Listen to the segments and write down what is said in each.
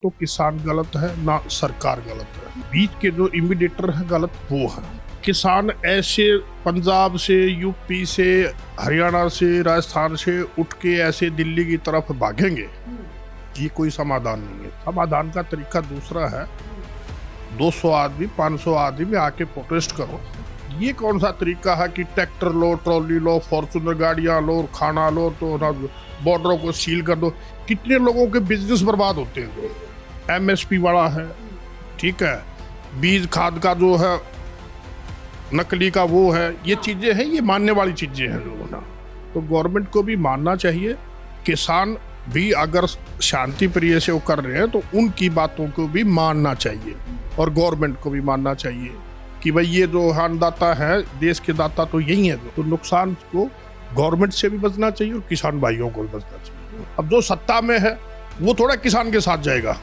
तो किसान गलत है ना सरकार गलत है। बीच के जो इमीडिएटर है गलत वो है। किसान ऐसे पंजाब से, यूपी से, हरियाणा से, राजस्थान से उठ के ऐसे दिल्ली की तरफ भागेंगे, ये कोई समाधान नहीं है। समाधान का तरीका दूसरा है। 200 आदमी 500 आदमी आके प्रोटेस्ट करो। ये कौन सा तरीका है कि ट्रैक्टर लो, ट्रॉली लो, फॉर्चूनर गाड़ियां लो, खाना लो, तो बॉर्डरों को सील कर दो। कितने लोगों के बिजनेस बर्बाद होते हैं। एमएसपी वाला है, ठीक है, बीज खाद का जो है नकली का वो है, ये चीजें हैं, ये मानने वाली चीजें हैं जो ना। तो गवर्नमेंट को भी मानना चाहिए। किसान भी अगर शांति प्रिय से वो कर रहे हैं तो उनकी बातों को भी मानना चाहिए और गवर्नमेंट को भी मानना चाहिए कि भाई ये जो अन्नदाता है, देश के दाता तो यही है। तो नुकसान को गवर्नमेंट से भी बचना चाहिए और किसान भाइयों को भी बचना चाहिए। अब जो सत्ता में है वो थोड़ा किसान के साथ जाएगा,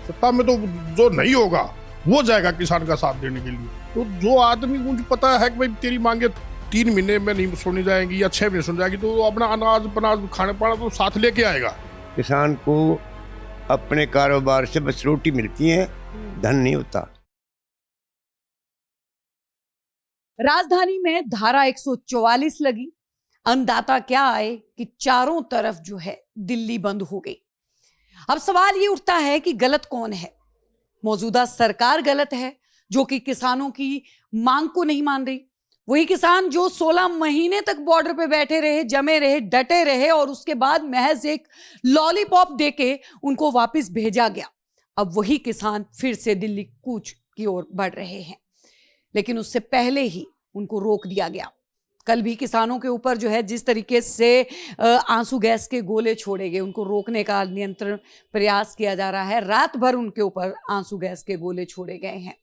सत्ता में तो जो नहीं होगा वो जाएगा किसान का साथ देने के लिए। तो जो आदमी मुझे पता है कि भाई तेरी मांगे 3 महीने में नहीं सुनी जाएंगी या 6 महीने सुन जाएगी, तो अपना अनाज खाने पाना तो साथ लेके आएगा। किसान को अपने कारोबार से बस रोटी मिलती है, धन नहीं होता। राजधानी में धारा 144 लगी। अन्नदाता क्या आए कि चारों तरफ जो है दिल्ली बंद हो गई। अब सवाल ये उठता है कि गलत कौन है? मौजूदा सरकार गलत है जो कि किसानों की मांग को नहीं मान रही। वही किसान जो 16 महीने तक बॉर्डर पे बैठे रहे, जमे रहे, डटे रहे और उसके बाद महज एक लॉलीपॉप देके उनको वापस भेजा गया। अब वही किसान फिर से दिल्ली कूच की ओर बढ़ रहे हैं, लेकिन उससे पहले ही उनको रोक दिया गया। कल भी किसानों के ऊपर जो है जिस तरीके से आंसू गैस के गोले छोड़े गए, उनको रोकने का नियंत्रण प्रयास किया जा रहा है। रात भर उनके ऊपर आंसू गैस के गोले छोड़े गए हैं।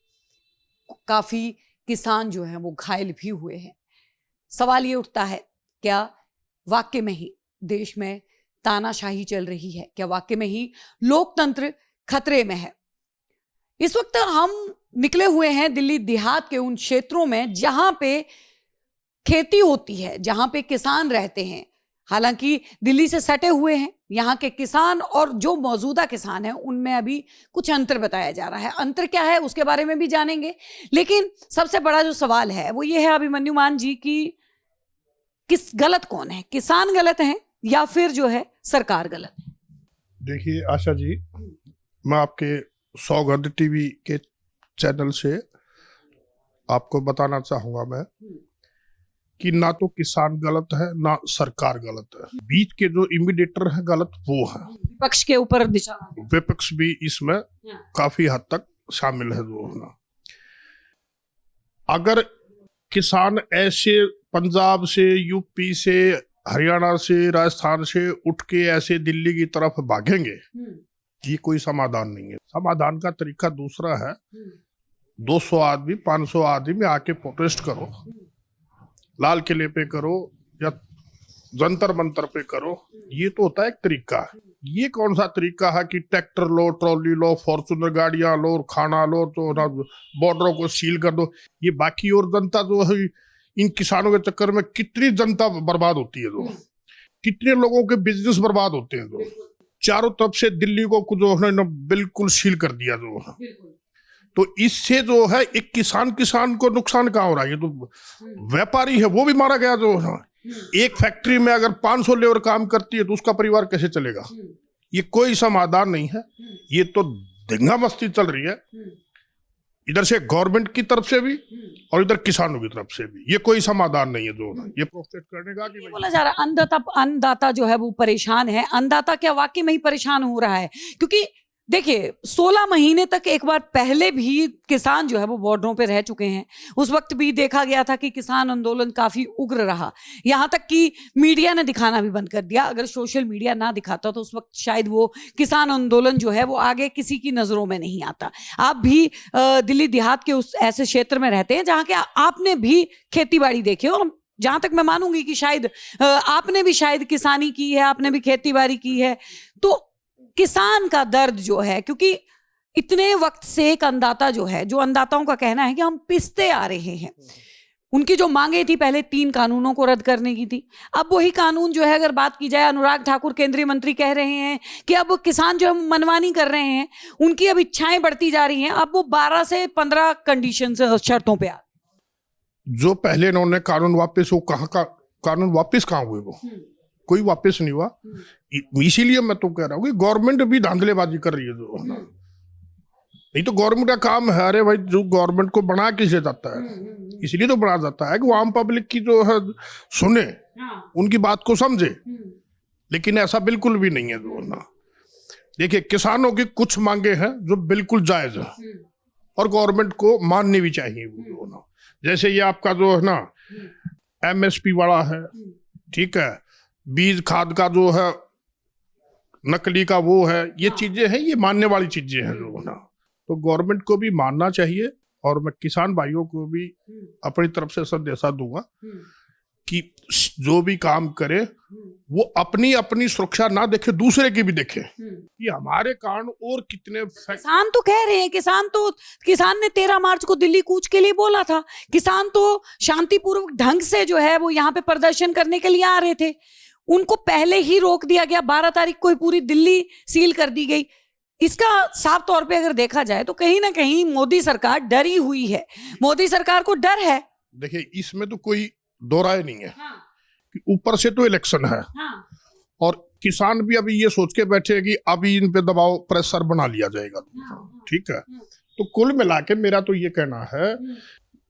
काफी किसान जो हैं वो घायल भी हुए हैं। सवाल ये उठता है, क्या वाकई में ही देश में तानाशाही चल रही है? क्या वाकई में ही लोकतंत्र खतरे में है? इस वक्त हम निकले हुए हैं दिल्ली देहात के उन क्षेत्रों में जहां पे खेती होती है, जहां पे किसान रहते हैं। हालांकि दिल्ली से सटे हुए हैं यहाँ के किसान और जो मौजूदा किसान हैं उनमें अभी कुछ अंतर बताया जा रहा है। अंतर क्या है उसके बारे में भी जानेंगे, लेकिन सबसे बड़ा जो सवाल है वो ये है अभिमन्यु मान जी की किस गलत कौन है? किसान गलत है या फिर जो है सरकार गलत है? देखिए आशा जी, मैं आपके सौगंध टीवी के चैनल से आपको बताना चाहूंगा मैं कि ना तो किसान गलत है ना सरकार गलत है। बीच के जो इमीडिएटर है गलत वो है। विपक्ष के ऊपर दिशा, विपक्ष भी इसमें काफी हद तक शामिल है जो ना। अगर किसान ऐसे पंजाब से, यूपी से, हरियाणा से, राजस्थान से उठ के ऐसे दिल्ली की तरफ भागेंगे, ये कोई समाधान नहीं है। समाधान का तरीका दूसरा है। 200 आदमी 500 आदमी आके प्रोटेस्ट करो, लाल किले पे करो या जंतर मंतर पे करो, ये तो होता है एक तरीका। ये कौन सा तरीका है कि ट्रैक्टर लो, ट्रॉली लो, फॉर्चूनर गाड़ियां लो, खाना लो, तो बॉर्डरों को सील कर दो। ये बाकी और जनता जो है, इन किसानों के चक्कर में कितनी जनता बर्बाद होती है, जो कितने लोगों के बिजनेस बर्बाद होते हैं। जो चारों तरफ से दिल्ली को जो है बिल्कुल सील कर दिया जो है। तो इससे जो है एक किसान को नुकसान कहाँ हो रहा है? ये तो व्यापारी है वो भी मारा गया जो है। एक फैक्ट्री में अगर 500 लेबर काम करती है तो उसका परिवार कैसे चलेगा? ये कोई समाधान नहीं है। ये तो दंगा मस्ती चल रही है, इधर से गवर्नमेंट की तरफ से भी और इधर किसानों की तरफ से भी। ये कोई समाधान नहीं है जो है ये प्रोटेस्ट करने का। कि बोला जा रहा है अन्नदाता जो है वो परेशान है। अन्नदाता क्या वाकई में ही परेशान हो रहा है? क्योंकि देखिए 16 महीने तक एक बार पहले भी किसान जो है वो बॉर्डरों पे रह चुके हैं। उस वक्त भी देखा गया था कि किसान आंदोलन काफी उग्र रहा, यहाँ तक कि मीडिया ने दिखाना भी बंद कर दिया। अगर सोशल मीडिया ना दिखाता तो उस वक्त शायद वो किसान आंदोलन जो है वो आगे किसी की नजरों में नहीं आता। आप भी दिल्ली देहात के उस ऐसे क्षेत्र में रहते हैं जहाँ के आपने भी खेती बाड़ी देखी और जहां तक मैं मानूंगी कि शायद आपने भी शायद किसानी की है, आपने भी खेती बाड़ी की है। तो किसान का दर्द जो है, क्योंकि इतने वक्त से एक अन्नदाता जो है, जो अन्नदाताओं का कहना है कि हम पिसते आ रहे हैं, उनकी जो मांगे थी पहले 3 कानूनों को रद्द करने की थी। अब वही कानून जो है, अगर बात की जाए, अनुराग ठाकुर केंद्रीय मंत्री कह रहे हैं कि अब किसान जो है मनमानी कर रहे हैं, उनकी अब इच्छाएं बढ़ती जा रही हैं, अब वो 12 से 15 कंडीशन शर्तों पे आ। जो पहले इन्होंने कानून वापस, वो कहाँ का कानून वापस कहाँ हुए? वो कोई वापस नहीं हुआ। इसीलिए मैं तो कह रहा हूँ कि गवर्नमेंट भी धांधलेबाजी कर रही है जो है ना। नहीं तो गवर्नमेंट का काम है, अरे भाई जो गवर्नमेंट को बना किसे जाता है, इसलिए तो बना जाता है कि वो आम पब्लिक की जो है सुने, उनकी बात को समझे। लेकिन ऐसा बिल्कुल भी नहीं है जो है ना। देखिए, किसानों की कुछ मांगे हैं जो बिल्कुल जायज है और गवर्नमेंट को माननी भी चाहिए वो जो है ना। जैसे ये आपका जो है ना MSP वाला है, ठीक है, बीज खाद का जो है नकली का वो है, ये चीजें हैं, ये मानने वाली चीजें हैं जो है ना। तो गवर्नमेंट को भी मानना चाहिए और मैं किसान भाइयों को भी अपनी तरफ से संदेशा दूंगा कि जो भी काम करे वो अपनी अपनी सुरक्षा ना देखे, दूसरे की भी देखे कि हमारे कारण और कितने। किसान तो कह रहे हैं, किसान ने 13 मार्च को दिल्ली कूच के लिए बोला था। किसान तो शांतिपूर्वक ढंग से जो है वो यहाँ पे प्रदर्शन करने के लिए आ रहे थे, उनको पहले ही रोक दिया गया। 12 तारीख को ही पूरी दिल्ली सील कर दी गई। इसका साफ तौर पे अगर देखा जाए तो कहीं ना कहीं मोदी सरकार डरी हुई है, मोदी सरकार को डर है। देखिए, इसमें तो कोई दो राय नहीं है कि ऊपर से तो इलेक्शन है और किसान भी अभी ये सोच के बैठे हैं कि अभी इन पे दबाव प्रेशर बना लिया जाएगा, ठीक है। तो कुल मिला के मेरा तो ये कहना है,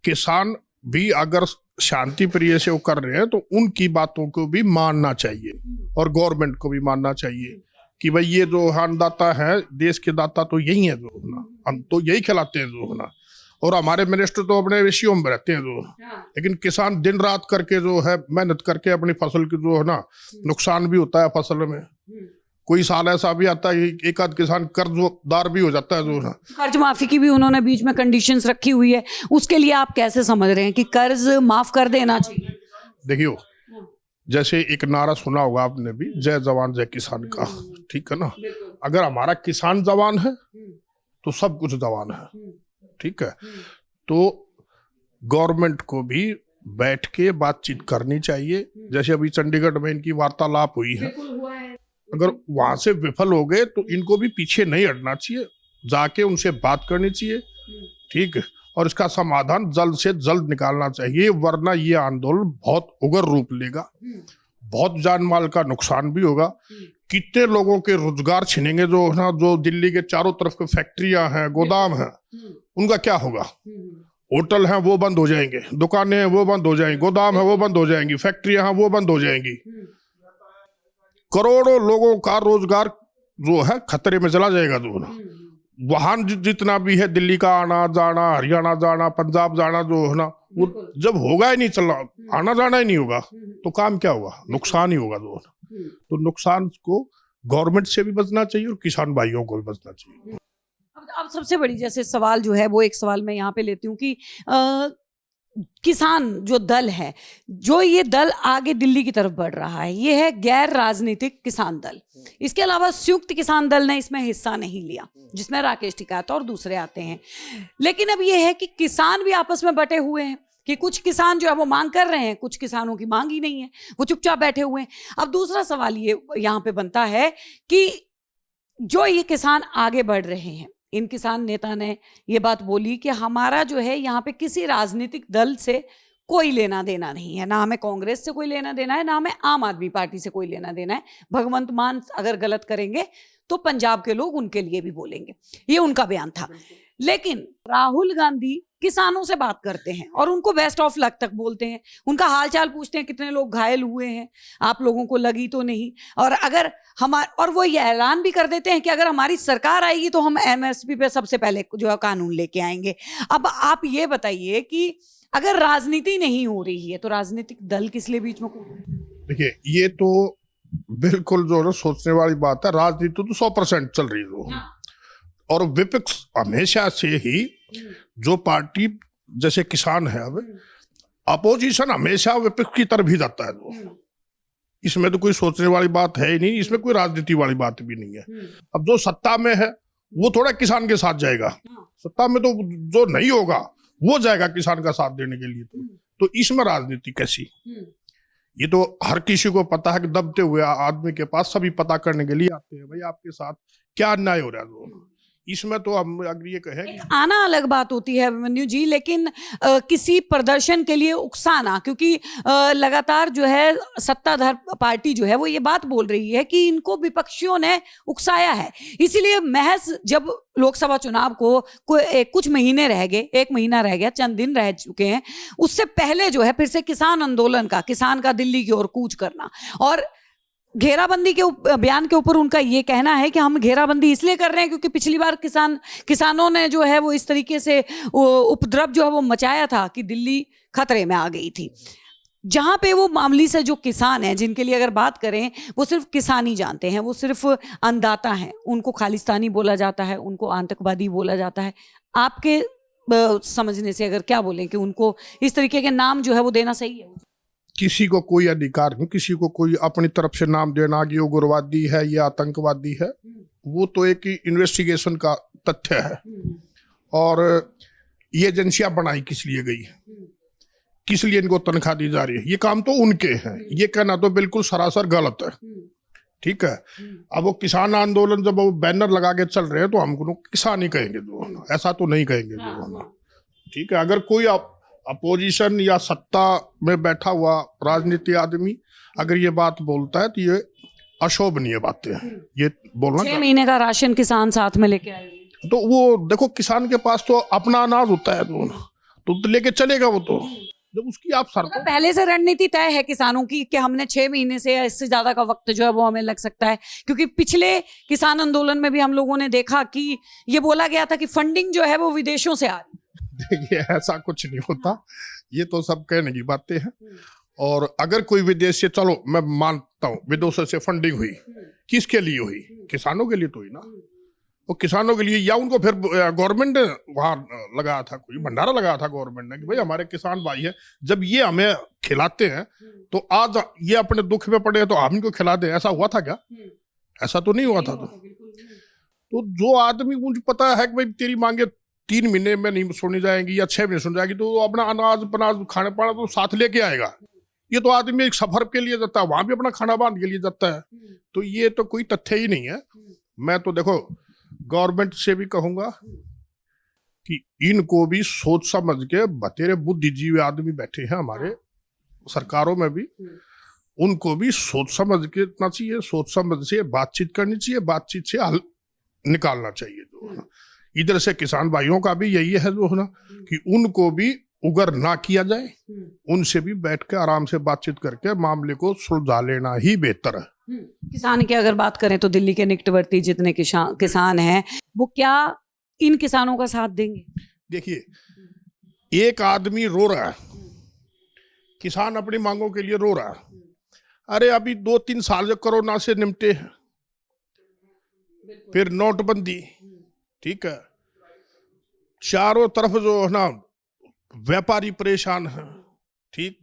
किसान भी अगर शांति प्रिय से वो कर रहे हैं तो उनकी बातों को भी मानना चाहिए और गवर्नमेंट को भी मानना चाहिए कि भाई ये जो अन्नदाता है, देश के दाता तो यही है जो ना, हम तो यही खिलाते हैं जो ना। और हमारे मिनिस्टर तो अपने विषयों में रहते हैं जो, लेकिन किसान दिन रात करके जो है मेहनत करके अपनी फसल की जो है ना, नुकसान भी होता है फसल में। कोई साल ऐसा भी आता है एक आध किसान कर्जदार भी हो जाता है जो ना। कर्ज माफी की भी उन्होंने बीच में कंडीशंस रखी हुई है, उसके लिए आप कैसे समझ रहे हैं कि कर्ज माफ कर देना चाहिए? देखियो, जैसे एक नारा सुना होगा आपने भी, जय जवान जय किसान का, ठीक है ना। अगर हमारा किसान जवान है तो सब कुछ जवान है, ठीक है। तो गवर्नमेंट को भी बैठ के बातचीत करनी चाहिए। जैसे अभी चंडीगढ़ में इनकी वार्तालाप हुई है, अगर वहां से विफल हो गए तो इनको भी पीछे नहीं हटना चाहिए, जाके उनसे बात करनी चाहिए, ठीक है। और इसका समाधान जल्द से जल्द निकालना चाहिए, वरना ये आंदोलन बहुत उग्र रूप लेगा, बहुत जान माल का नुकसान भी होगा। कितने लोगों के रोजगार छिनेंगे जो ना, जो दिल्ली के चारों तरफ के फैक्ट्रियां हैं, गोदाम हैं, उनका क्या होगा? होटल हैं वो बंद हो जाएंगे, दुकानें हैं वो बंद हो जाएंगी, गोदाम है वो बंद हो जाएंगी, फैक्ट्रियां हैं वो बंद हो जाएंगी। करोड़ों लोगों का रोजगार जो है खतरे में चला जाएगा जो ना। वाहन जितना भी है, दिल्ली का आना जाना, हरियाणा जाना, पंजाब जाना जो है ना, वो जब होगा ही नहीं, चला आना जाना ही नहीं होगा तो काम क्या होगा? नुकसान ही होगा जो है ना। तो नुकसान को गवर्नमेंट से भी बचना चाहिए और किसान भाइयों को भी बचना चाहिए। अब सबसे बड़ी जैसे सवाल जो है वो एक सवाल मैं यहाँ पे लेती हूँ कि किसान जो दल है, जो ये दल आगे दिल्ली की तरफ बढ़ रहा है, ये है गैर राजनीतिक किसान दल। इसके अलावा संयुक्त किसान दल ने इसमें हिस्सा नहीं लिया, जिसमें राकेश टिकैत और दूसरे आते हैं। लेकिन अब ये है कि किसान भी आपस में बटे हुए हैं कि कुछ किसान जो है वो मांग कर रहे हैं, कुछ किसानों की मांग ही नहीं है, वो चुपचाप बैठे हुए हैं। अब दूसरा सवाल ये यहाँ पे बनता है कि जो ये किसान आगे बढ़ रहे हैं, इन किसान नेता ने ये बात बोली कि हमारा जो है यहाँ पे किसी राजनीतिक दल से कोई लेना देना नहीं है, ना हमें कांग्रेस से कोई लेना देना है, ना हमें आम आदमी पार्टी से कोई लेना देना है। भगवंत मान अगर गलत करेंगे तो पंजाब के लोग उनके लिए भी बोलेंगे, ये उनका बयान था। लेकिन राहुल गांधी किसानों से बात करते हैं और उनको बेस्ट ऑफ लक तक बोलते हैं, उनका हालचाल पूछते हैं, कितने लोग घायल हुए हैं, आप लोगों को लगी तो नहीं। और वो ये ऐलान भी कर देते हैं कि अगर हमारी सरकार आएगी तो हम MSP पे सबसे पहले जो है कानून लेके आएंगे। अब आप ये बताइए कि अगर राजनीति नहीं हो रही है तो राजनीतिक दल किस लिए बीच में? देखिए, ये तो बिल्कुल जो है सोचने वाली बात है। राजनीति तो 100% चल रही है और विपक्ष हमेशा से ही, जो पार्टी जैसे किसान है, अब अपोजिशन हमेशा विपक्ष की तरफ ही जाता है। इसमें तो कोई सोचने वाली बात है ही नहीं, इसमें कोई राजनीति वाली बात भी नहीं है। अब जो सत्ता में है वो थोड़ा किसान के साथ जाएगा, सत्ता में तो जो नहीं होगा वो जाएगा किसान का साथ देने के लिए। तो तो इसमें राजनीति कैसी? ये तो हर किसी को पता है कि दबते हुए आदमी के पास सभी पता करने के लिए आते हैं, भाई आपके साथ क्या अन्याय हो रहा है। तो इसमें तो हम अगर ये कहें कि आना अलग बात होती है अभिमन्यु जी, लेकिन किसी प्रदर्शन के लिए उकसाना, क्योंकि लगातार जो है सत्ताधार पार्टी जो है वो ये बात बोल रही है कि इनको विपक्षियों ने उकसाया है, इसीलिए महज जब लोकसभा चुनाव को कुछ महीने रह गए, 1 महीना रह गया, चंद दिन रह चुके हैं, उससे पहले जो है फिर से किसान आंदोलन का, किसान का दिल्ली की ओर कूच करना और घेराबंदी के बयान के ऊपर उनका ये कहना है कि हम घेराबंदी इसलिए कर रहे हैं क्योंकि पिछली बार किसानों ने जो है वो इस तरीके से उपद्रव जो है वो मचाया था कि दिल्ली खतरे में आ गई थी। जहां पे वो मामूली से जो किसान हैं, जिनके लिए अगर बात करें वो सिर्फ किसान ही जानते हैं, वो सिर्फ अन्नदाता हैं, उनको खालिस्तानी बोला जाता है, उनको आतंकवादी बोला जाता है। आपके समझने से अगर क्या बोलें कि उनको इस तरीके के नाम जो है वो देना सही है? किसी को कोई अधिकार नहीं, किसी को कोई अपनी तरफ से नाम देना कि वो उग्रवादी है या आतंकवादी है, वो तो एक इन्वेस्टिगेशन का तथ्य है। और ये एजेंसियां बनाई किस लिए गई, किस लिए इनको तनख्वाह दी जा रही है, ये काम तो उनके हैं। ये कहना तो बिल्कुल सरासर गलत है। ठीक है, अब वो किसान आंदोलन जब वो बैनर लगा के चल रहे हैं तो हम किसान ही कहेंगे, जो ऐसा तो नहीं कहेंगे जो। ठीक है, अगर कोई अपोजिशन या सत्ता में बैठा हुआ राजनीति आदमी अगर ये बात बोलता है तो ये अशोभनीय बातें हैं। ये बोलना 6 महीने का राशन किसान साथ में लेके आएंगे, तो वो देखो किसान के पास तो अपना अनाज होता है, तो लेके चलेगा वो। तो जब उसकी आप तो पहले से रणनीति तय है किसानों की कि हमने 6 महीने से या इससे ज्यादा का वक्त जो है वो हमें लग सकता है, क्योंकि पिछले किसान आंदोलन में भी हम लोगों ने देखा कि ये बोला गया था कि फंडिंग जो है वो विदेशों से आ रही। देखिए ऐसा कुछ नहीं होता, ये तो सब कहने की बातें हैं। और अगर कोई विदेश से, चलो मैं मानता हूँ विदेशों से फंडिंग हुई, किसके लिए हुई? किसानों के लिए तो हुई ना। वो किसानों के लिए, या उनको फिर गवर्नमेंट ने वहां लगाया था, कोई भंडारा लगाया था गवर्नमेंट ने कि भाई हमारे किसान भाई हैं, जब ये हमें खिलाते हैं तो आज ये अपने दुख में पड़े तो हम इनको खिला दें। ऐसा हुआ था क्या? ऐसा तो नहीं हुआ था। तो जो आदमी, मुझे पता है कि भाई तेरी मांगे 3 महीने में नहीं सुनी जाएंगी या 6 महीने सुन जाएगी, तो वो अपना अनाज पनाज खाने पाना तो साथ लेके आएगा। ये तो आदमी एक सफर के लिए जाता है, वहां भी अपना खाना बांध के लिए जाता है। तो ये तो कोई तथ्य ही नहीं है। मैं तो देखो गवर्नमेंट से भी कहूंगा कि इनको भी सोच समझ के, बतेरे बुद्धिजीवी आदमी बैठे हैं हमारे सरकारों में भी, उनको भी सोच समझ के इतना चाहिए, सोच समझ से बातचीत करनी चाहिए, बातचीत से हल निकालना चाहिए। जो इधर से किसान भाइयों का भी यही है जो है ना, कि उनको भी उगर ना किया जाए, उनसे भी बैठ के आराम से बातचीत करके मामले को सुलझा लेना ही बेहतर है। किसान की अगर बात करें तो दिल्ली के निकटवर्ती जितने किसान हैं वो क्या इन किसानों का साथ देंगे? देखिए एक आदमी रो रहा है, किसान अपनी मांगों के लिए रो रहा है। अरे अभी 2-3 साल जो कोरोना से निपटे हैं, फिर नोटबंदी, ठीक है, चारों तरफ जो है ना व्यापारी परेशान है। ठीक,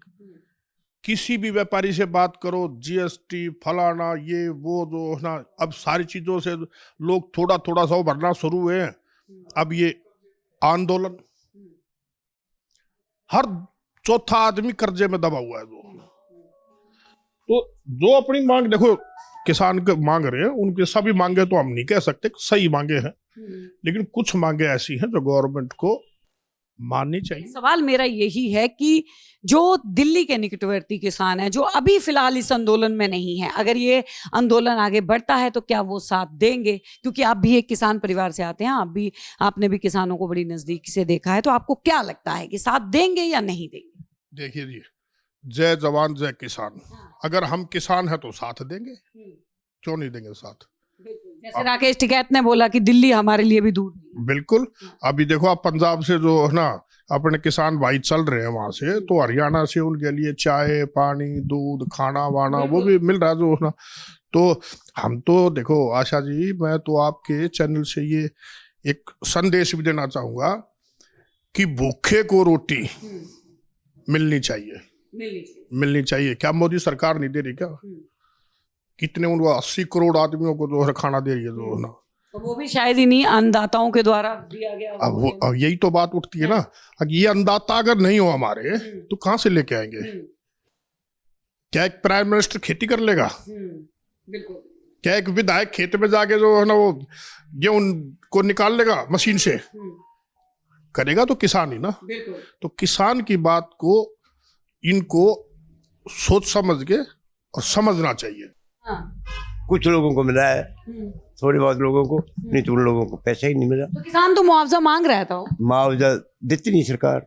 किसी भी व्यापारी से बात करो, जीएसटी फलाना ये वो जो है ना, अब सारी चीजों से लोग थोड़ा थोड़ा सा भरना शुरू हुए हैं। अब ये आंदोलन, हर चौथा आदमी कर्जे में दबा हुआ है। तो जो अपनी मांग, देखो किसान के मांग रहे हैं, उनके सभी मांगे तो हम नहीं कह सकते सही मांगे हैं, लेकिन कुछ मांगे ऐसी हैं जो गवर्नमेंट को माननी चाहिए। सवाल मेरा यही है कि जो दिल्ली के निकटवर्ती किसान हैं, जो अभी फिलहाल इस आंदोलन में नहीं है, अगर ये आंदोलन आगे बढ़ता है तो क्या वो साथ देंगे? क्योंकि आप भी एक किसान परिवार से आते हैं, आपने भी किसानों को बड़ी नजदीक से देखा है, तो आपको क्या लगता है कि साथ देंगे या नहीं देंगे? देखिए जी, जय जवान जय किसान। अगर हम किसान हैं तो साथ देंगे, क्यों नहीं देंगे साथ? जैसे राकेश टिकैत ने बोला कि दिल्ली हमारे लिए भी दूर नहीं है। बिल्कुल, अभी देखो आप पंजाब से जो है ना अपने किसान भाई चल रहे हैं वहां से, तो हरियाणा से उनके लिए चाय पानी दूध खाना वाना वो भी मिल रहा है जो है ना। तो हम तो देखो आशा जी, मैं तो आपके चैनल से ये एक संदेश भी देना चाहूंगा कि भूखे को रोटी मिलनी चाहिए। क्या मोदी सरकार नहीं दे रही क्या? कितने उनको 80 करोड़ आदमियों को जो है खाना दे रही है जो है ना। तो वो भी शायद इन्हीं अन्नदाताओं के द्वारा दिया गया अब यही तो बात उठती है ना, अब ये अन्नदाता अगर नहीं हो हमारे तो कहाँ से लेके आएंगे? क्या एक प्राइम मिनिस्टर खेती कर लेगा? बिल्कुल। क्या एक विधायक खेत में जाके जो है ना वो गेहूं को निकाल लेगा मशीन से? करेगा तो किसान ही ना। बिल्कुल। तो किसान की बात को इनको सोच समझ के और समझना चाहिए। कुछ लोगों को मिला है, थोड़े बहुत लोगों को, नहीं तो उन लोगों को पैसा ही नहीं मिला। तो किसान तो मुआवजा मांग रहा था। मुआवजा देती नहीं सरकार,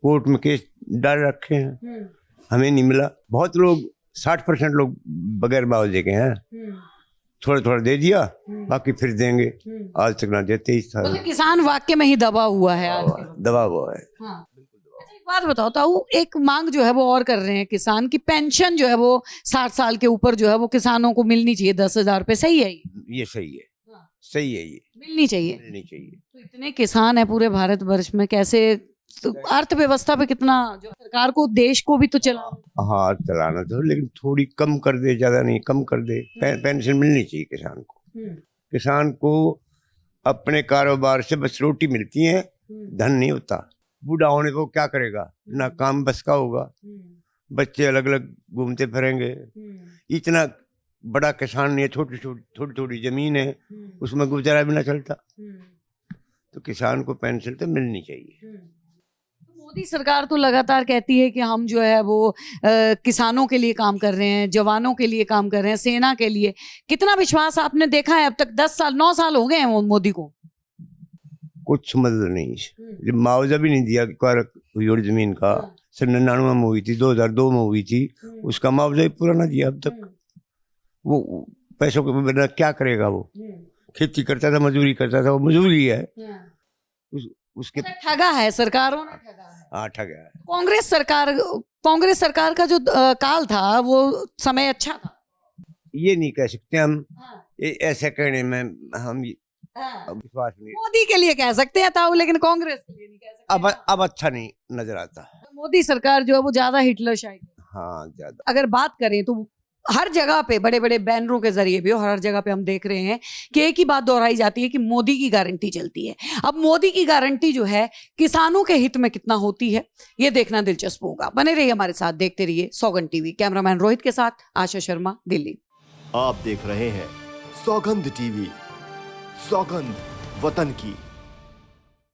कोर्ट में केस डाल रखे हैं, हमें नहीं मिला। बहुत लोग 60% लोग बगैर मुआवजे के हैं, थोड़ा थोड़ा दे दिया, बाकी फिर देंगे, आज तक ना देते ही था। मतलब किसान वाक्य में ही दबा हुआ है आज के वक्त। दबा हुआ है। हाँ। अच्छा, एक बात बताओ ताऊ, एक मांग जो है वो और कर रहे हैं किसान की, पेंशन जो है वो 60 साल के ऊपर जो है वो किसानों को मिलनी चाहिए 10,000 रुपए। सही है ये सही है, हाँ। सही है, ये मिलनी चाहिए। मिलनी चाहिए। तो इतने किसान है पूरे भारत वर्ष में, कैसे तो अर्थव्यवस्था पे कितना जो सरकार को, देश को भी तो चला। हाँ चलाना तो, लेकिन थोड़ी कम कर दे, ज्यादा नहीं, कम कर दे। पेंशन मिलनी चाहिए किसान को। किसान को अपने कारोबार से बस रोटी मिलती है, धन नहीं होता। बूढ़ा होने को क्या करेगा, ना काम बस का होगा, बच्चे अलग अलग घूमते फिरेंगे। इतना बड़ा किसान नहीं है, छोटी छोटी थोड़ी थोड़ी जमीन है, उसमें गुजारा भी ना चलता। तो किसान को पेंशन तो मिलनी चाहिए। मोदी सरकार तो लगातार कहती है कि हम जो है वो किसानों के लिए काम कर रहे हैं, जवानों के लिए काम कर रहे हैं, सेना के लिए। कितना विश्वास आपने देखा है अब तक? 10 साल 9 साल हो गए हैं मोदी को। कुछ समझ नहीं, जब मुआवजा भी नहीं दिया हुई और जमीन का, 99 में हुई थी, 2002 में हुई थी, उसका मुआवजा ही पूरा ना दिया अब तक। वो पैसों के बिना क्या करेगा? वो खेती करता था, मजदूरी करता था, वो मजदूरी है। उसके ठगा है, सरकारों ने ठगा है। हाँ ठगा है। कांग्रेस सरकार का जो काल था वो समय अच्छा था, ये नहीं कह सकते हम। ऐसे कहने में हम विश्वास नहीं। मोदी के लिए कह सकते हैं ताऊ, लेकिन कांग्रेस के लिए नहीं कह सकते। अब अच्छा नहीं नजर आता। मोदी सरकार जो है वो ज्यादा हिटलर शायद। हाँ ज्यादा। अगर बात करें तो हर जगह पे बड़े बड़े बैनरों के जरिए भी और हर जगह पे हम देख रहे हैं कि एक ही बात दोहराई जाती है कि मोदी की गारंटी चलती है। अब मोदी की गारंटी जो है किसानों के हित में कितना होती है, ये देखना दिलचस्प होगा। बने रहिए हमारे साथ, देखते रहिए सौगंध टीवी। कैमरामैन रोहित के साथ आशा शर्मा, दिल्ली। आप देख रहे हैं सौगंध टीवी, सौगंध वतन की।